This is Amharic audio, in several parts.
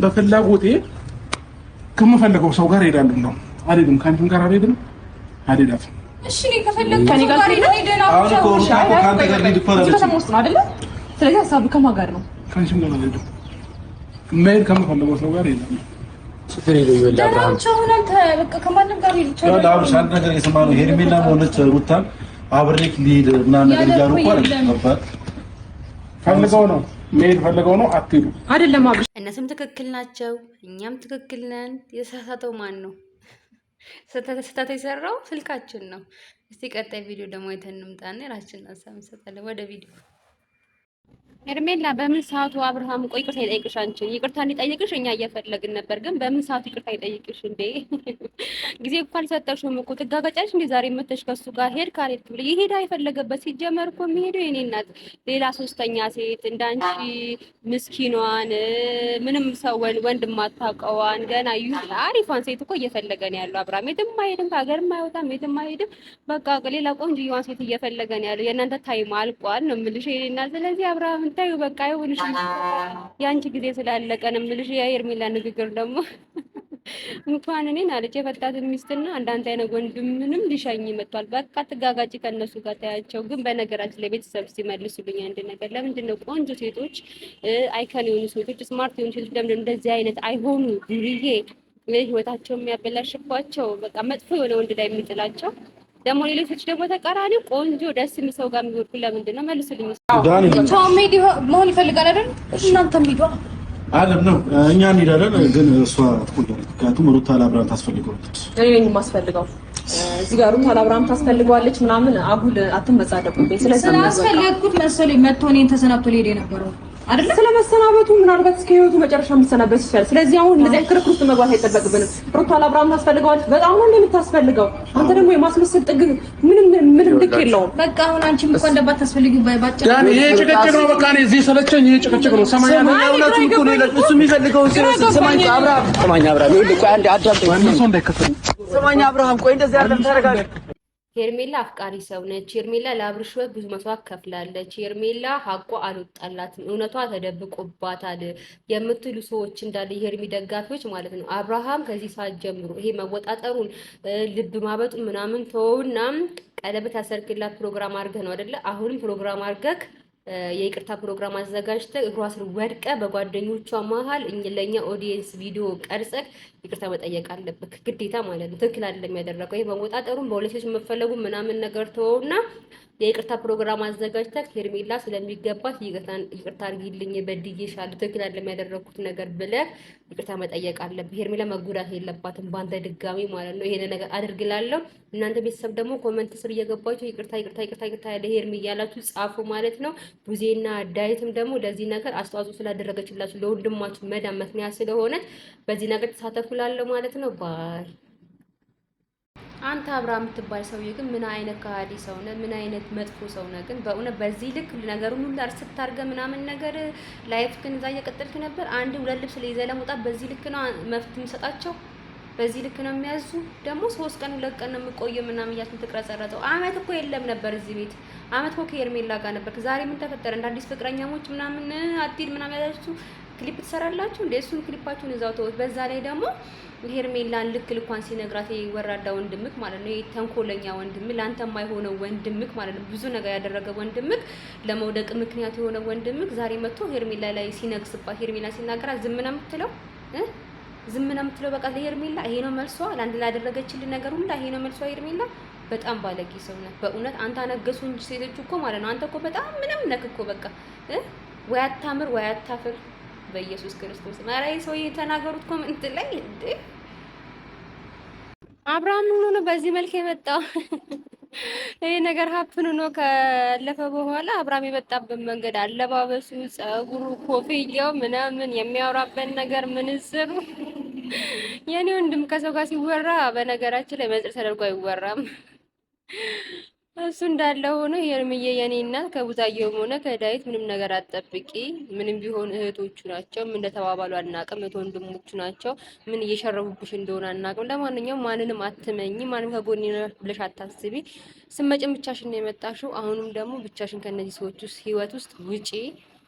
በፍላጎቴ ከምፈልገው ሰው ጋር ሄዳለሁ ነው አልሄድም። ከአንቺም ጋር አልሄድም አልሄዳትም። እሺ እኔ ከፈለክ ከኔ ጋር ሄደና አሁን እኮ ካንተ ጋር ሄድ ይፈራል። ከተማ ውስጥ ነው አይደለ? ስለዚህ ሀሳብ ከማን ጋር ነው? ከአንቺም ጋር አልሄድም። መሄድ ከምፈልገው ሰው ጋር ሄዳለሁ። ስትሪ ነው ይወላ አብርሃም ቻውናን በቃ ከማንም ጋር ሄድ ይችላል። ያው አብርሽ አንድ ነገር የሰማነው ሄርሜላ ሆነች ሩታን አብሬክ ሊሄድ እና ነገር ይያሉ እኮ አባት ፈልገው ነው መሄድ ፈልገው ነው አትሄዱ አይደለም አብርሽ። እነሱም ትክክል ናቸው፣ እኛም ትክክል ነን። የተሳሳተው ማን ነው? ስህተት የሰራው ስልካችን ነው። እስቲ ቀጣይ ቪዲዮ ደግሞ አይተን እንምጣና የራሳችንን ሀሳብ እንሰጣለን። ወደ ቪዲዮ ሄርሜላ በምን ሰዓቱ አብርሃም ቆይ ይቅርታ ይጠይቅሽ? አንቺን ይቅርታ እንዲጠይቅሽ እኛ እየፈለግን ነበር፣ ግን በምን ሰዓቱ ይቅርታ ይጠይቅሽ እንዴ? ጊዜ እኮ አልሰጠሽውም እኮ ትጋጋጫለሽ እንዴ? ዛሬ መተሽ ከሱ ጋር ሄድ ካልሄድክ ብለሽ ይሄዳ አይፈለገበት ሲጀመር እኮ የሚሄደው የኔ እናት ሌላ ሶስተኛ ሴት እንዳንቺ ምስኪኗን ምንም ሰው ወንድ ማታውቀዋን ገና አሪፏን ሴት እኮ እየፈለገ ነው ያለው አብርሃም። የትም አይሄድም፣ ከሀገርም አይወጣም፣ የትም አይሄድም። በቃ ሌላ ቆንጆዋን ሴት እየፈለገ ነው ያለው። የእናንተ ታይም አልቋል ነው የምልሽ የኔ እናት። ስለዚህ አብርሃም ታዩ በቃ ይሁንሽ፣ ያንቺ ጊዜ ስላለቀ ነው የምልሽ። የሄርሜላ ንግግር ደግሞ እንኳን እኔን አለች የፈታት ሚስትና አንዳንድ አይነት ወንድምንም ሊሸኝ መጥቷል። በቃ ትጋጋጭ ከነሱ ጋር ታያቸው። ግን በነገራችን ላይ ቤተሰብ ሲመልሱልኝ አንድ ነገር፣ ለምንድን ነው ቆንጆ ሴቶች አይከን የሆኑ ሴቶች ስማርት የሆኑ ሴቶች ለምንድን ነው እንደዚህ አይነት አይሆኑ ዱርዬ ህይወታቸው የሚያበላሽባቸው በቃ መጥፎ የሆነ ወንድ ላይ የሚጥላቸው ደግሞ ሌሎች ደግሞ ተቃራኒ ቆንጆ ደስ የሚል ሰው ጋር የሚወርዱ ለምንድን ነው? መልሱልኝ። ሰው ሜዲ መሆን ይፈልጋል አይደል? እናንተም ሂዱ አለም ነው እኛ እንሄዳለን። ግን እሷ ትቆያለች፣ ምክንያቱም ሩታ ለአብርሃም ታስፈልገዋለች። እኔ ነኝ የማስፈልገው እዚህ ጋር ሩታ ለአብርሃም ታስፈልገዋለች ምናምን አጉል አትመጻደቁብኝ። ስለዚህ ስላስፈለግኩት መሰለኝ መጥቶ እኔን ተሰናብቶ ሊሄድ የነበረው አይደለ? ስለመሰናበቱ ምናልባት እስከ ህይወቱ መጨረሻ የሚሰናበት ይችላል። ስለዚህ አሁን እንደዚህ ክርክር ውስጥ መግባት አይጠበቅብንም። ሩታ ለአብርሃም ታስፈልገዋለች፣ በጣም ነው የምታስፈልገው። አንተ ደግሞ የማስመሰል ጥግ ምንም ልክ የለውም። በቃ አሁን አንቺም እኮ እንደባታስፈልጊው ባጭ ዳኒ ይሄ ጭቅጭቅ ነው። በቃ እኔ እዚህ ሰለቸኝ። ይሄ ጭቅጭቅ ነው። ሰማኛ እውነቱ እኮ ነው። እሱ የሚፈልገው ሰማኛ አብርሃም ይኸውልህ፣ ቆይ አንዴ አዳምጠኝ። እነሱ እንዳይከተሉ ሰማኛ አብርሃም፣ ቆይ እንደዚህ አይደለም፣ ተረጋጋ። ሄርሜላ አፍቃሪ ሰው ነች። ሄርሜላ ለአብርሽ ሕይወት ብዙ መስዋዕት ከፍላለች። ሄርሜላ ሀቋ አልወጣላትም፣ እውነቷ ተደብቆባታል የምትሉ ሰዎች እንዳለ የሄርሚ ደጋፊዎች ማለት ነው። አብርሃም ከዚህ ሰዓት ጀምሮ ይሄ መወጣጠሩን ልብ ማበጡን ምናምን ተወውና ቀለበት ያሰርክላት ፕሮግራም አድርገህ ነው አይደለ? አሁንም ፕሮግራም አድርገህ የይቅርታ ፕሮግራም አዘጋጅተህ እግሯ ስር ወድቀህ በጓደኞቿ መሀል ለኛ ኦዲየንስ ቪዲዮ ቀርጸህ ይቅርታ መጠየቅ አለብህ ግዴታ ማለት ነው። ትክክል አይደለም ያደረገው። ይሄ መወጣጠሩን በሁለት ሴቶች መፈለጉ ምናምን ነገር ተወውና የይቅርታ ፕሮግራም አዘጋጅተህ ሄርሜላ ስለሚገባት ይቅርታ አድርጊልኝ በድዬሻለሁ፣ ትክክል አይደለም ያደረኩት ነገር ብለህ ይቅርታ መጠየቅ አለብህ። ሄርሜላ መጎዳት የለባትም ባንተ ድጋሚ ማለት ነው። ይሄን ነገር አድርግላለሁ። እናንተ ቤተሰብ ደግሞ ኮሜንት ስር እየገባችሁ ይቅርታ ያለ ሄርሜ እያላችሁ ጻፉ ማለት ነው። ቡዜና ዳይትም ደግሞ ለዚህ ነገር አስተዋጽኦ ስላደረገችላችሁ ለወንድማችሁ መዳም ምክንያት ስለሆነች በዚህ ነገር ተሳተፉላለሁ ማለት ነው። ባይ አንተ አብርሃም የምትባል ሰውዬ ግን ምን አይነት ከሃዲ ሰው ነህ? ምን አይነት መጥፎ ሰው ነህ? ግን በእውነት በዚህ ልክ ነገሩን ሁሉ አርሰት ታርገህ ምናምን ነገር ላይፍ ግን እዛ እየቀጠልክ ነበር። አንድ ሁለት ልብስ ይዘህ ለመውጣት በዚህ ልክ ነው መፍት የምሰጣቸው፣ በዚህ ልክ ነው የሚያዙ። ደግሞ 3 ቀን 2 ቀን ነው የምቆየው ምናምን እያልክ ትቀረጸረጠው። አመት እኮ የለም ነበር እዚህ ቤት፣ አመት እኮ ከሄርሜላ ጋር ነበር። ዛሬ ምን ተፈጠረ? እንደ አዲስ ፍቅረኛሞች ምናምን አትሂድ ምናምን ያላችሁ ክሊፕ ትሰራላችሁ እንዴ? እሱን ክሊፓችሁን እዛው ተውት። በዛ ላይ ደግሞ ሄርሜላን ልኳን ሲነግራት የወራዳ ወንድምክ ማለት ነው፣ የተንኮለኛ ወንድምክ፣ ላንተ የማይሆነው ወንድምክ ማለት ነው፣ ብዙ ነገር ያደረገ ወንድምክ፣ ለመውደቅ ምክንያት የሆነ ወንድምክ ዛሬ መጥቶ ሄርሜላ ላይ ሲነግስባት ሄርሜላ ሲናገራት ዝም ነው የምትለው? ዝም ነው የምትለው? በቃ ለሄርሜላ ይሄ ነው መልሷ። ለአንድ ላደረገችልን ነገር ሁሉ ይሄ ነው መልሷ። ሄርሜላ በጣም ባለጌ ሰው ነህ በእውነት። አንተ አነገሱ እንጂ ሴቶች እኮ ማለት ነው። አንተ እኮ በጣም ምንም ነክ እኮ በቃ ወይ አታምር ወይ አታፍር። በኢየሱስ ክርስቶስ ማራይ ሰው የተናገሩት ኮሜንት ላይ እንዴ አብርሃም ነው በዚህ መልክ የመጣው። ይሄ ነገር ሀፕን ነው ካለፈ በኋላ አብርሃም የመጣበት መንገድ፣ አለባበሱ፣ ጸጉሩ፣ ኮፍያው ምናምን የሚያወራበት ነገር ምንዝሩ የኔ ወንድም ከሰው ጋር ሲወራ በነገራችን ላይ መጽር ተደርጎ አይወራም። እሱ እንዳለ ሆኖ ሄርምዬ የኔ እናት ከቡዛየውም ሆነ ከዳዊት ምንም ነገር አትጠብቂ። ምንም ቢሆን እህቶቹ ናቸው። ምን እንደተባባሉ አናውቅም። እህት ወንድሞቹ ናቸው። ምን እየሸረቡብሽ እንደሆነ አናውቅም። ለማንኛውም ማንንም አትመኝ፣ ማንም ከጎን ብለሽ አታስቢ። ስመጭን ብቻሽን ነው የመጣሽው። አሁንም ደግሞ ብቻሽን ከነዚህ ሰዎች ውስጥ ህይወት ውስጥ ውጪ።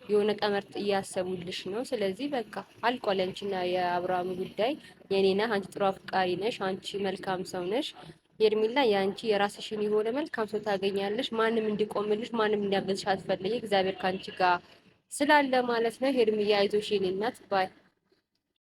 የሆነ ቀመር እያሰቡልሽ ነው። ስለዚህ በቃ አልቋል። አንቺና የአብርሃም ጉዳይ የኔ ነህ። አንቺ ጥሩ አፍቃሪ ነሽ። አንቺ መልካም ሰው ነሽ። ሄርሜላ የአንቺ የራስሽን የሆነ መልካም ሰው ታገኛለሽ። ማንም እንዲቆምልሽ፣ ማንም እንዲያገዝሽ አትፈልጊ። እግዚአብሔር ካንቺ ጋር ስላለ ማለት ነው። ሄርሜላ አይዞሽ የኔ እናት ባይ